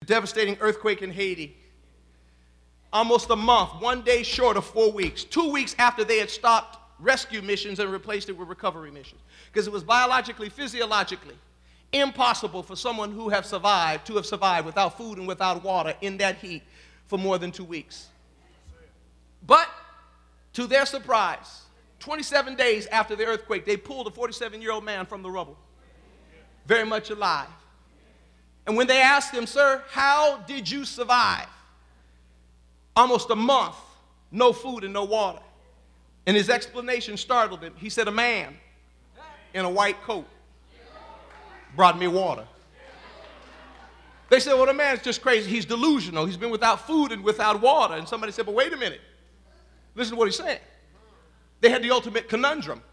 devastating earthquake in Haiti. Almost a month, 1 day short of 4 weeks, 2 weeks after they had stopped rescue missions and replaced it with recovery missions. Because it was biologically, physiologically impossible for someone who have survived to have survived without food and without water in that heat for more than 2 weeks. But to their surprise, 27 days after the earthquake, they pulled a 47-year-old man from the rubble, very much alive. And when they asked him, "Sir, how did you survive?" Almost a month, no food and no water. And his explanation startled him. He said, "A man in a white coat brought me water." They said, "Well, the man's just crazy. He's delusional. He's been without food and without water." And somebody said, "But wait a minute. Listen to what he's saying." They had the ultimate conundrum.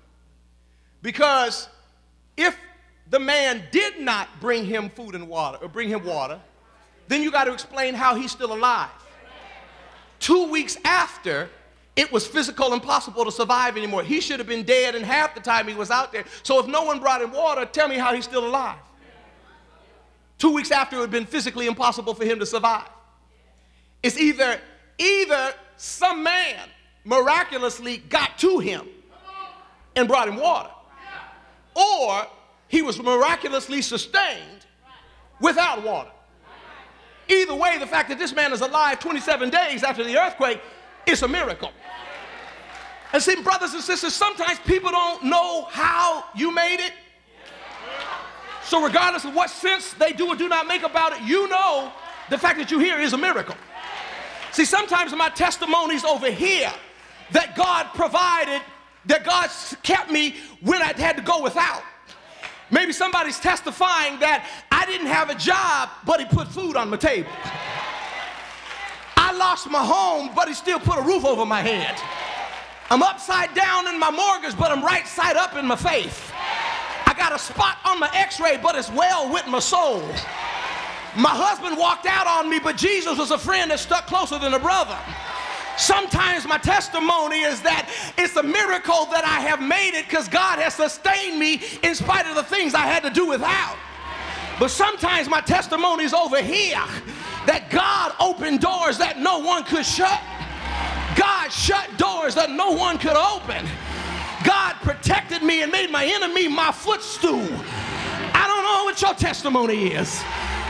Because if the man did not bring him food and water, or bring him water, then you got to explain how he's still alive. 2 weeks after, it was physical impossible to survive anymore. He should have been dead in half the time he was out there. So if no one brought him water, tell me how he's still alive. 2 weeks after, it would have been physically impossible for him to survive. It's either some man miraculously got to him and brought him water, or he was miraculously sustained without water. Either way, the fact that this man is alive 27 days after the earthquake is a miracle. And see, brothers and sisters, sometimes people don't know how you made it. So regardless of what sense they do or do not make about it, you know the fact that you're here is a miracle. See, sometimes my testimonies over here that God provided, that God kept me when I had to go without. Maybe somebody's testifying that I didn't have a job, but he put food on my table. I lost my home, but he still put a roof over my head. I'm upside down in my mortgage, but I'm right side up in my faith. I got a spot on my x-ray, but it's well with my soul. My husband walked out on me, but Jesus was a friend that stuck closer than a brother. Sometimes my testimony is that it's a miracle that I have made it because God has sustained me in spite of the things I had to do without. But sometimes my testimony is over here that God opened doors that no one could shut. God shut doors that no one could open. God protected me and made my enemy my footstool. I don't know what your testimony is,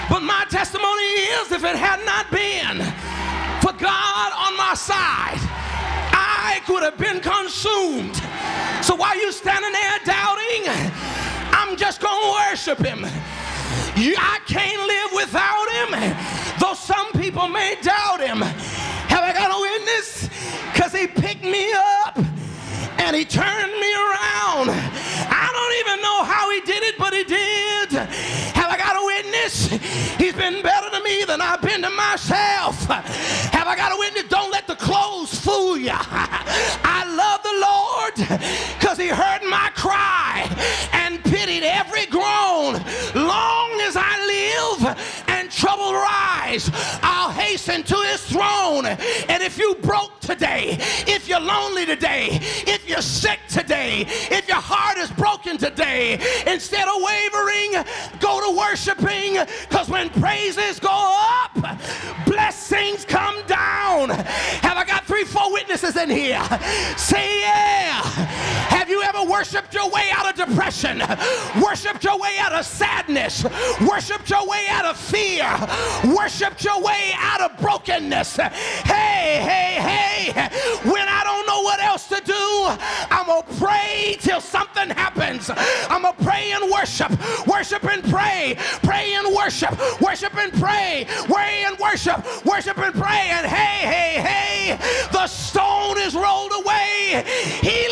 but my testimony is, if it had not been for God on my side, I could have been consumed. So while you're standing there doubting, I'm just going to worship him. I can't live without him, though some people may doubt him. Have I got a witness? Because he picked me up and he turned me around. I don't even know how he did it, but he did. Have I got a witness? He's been better to me than I've been to myself. Have I got a witness? Don't let the clothes fool you. I love the Lord because he heard my cry and pitied every groan. Long as I live and trouble rise, I'll hasten to his throne. And if you broke today, if you're lonely today, if you're sick today, if your heart is broken today, instead of wavering, go to worshiping, because when praises go up, blessings come down. Have I got 3-4 witnesses in here? Say yeah. Have you ever worshiped your way out of depression? Worshiped your way out of sadness? Worshiped your way out of fear? Worshiped your way out of brokenness? Hey, hey, hey, when I don't know what else to do, I'm going to pray till something happens. I'm going to pray and worship, worship and pray, pray and worship, worship and pray, pray and worship, worship and pray, and hey, hey, hey, the stone is rolled away. He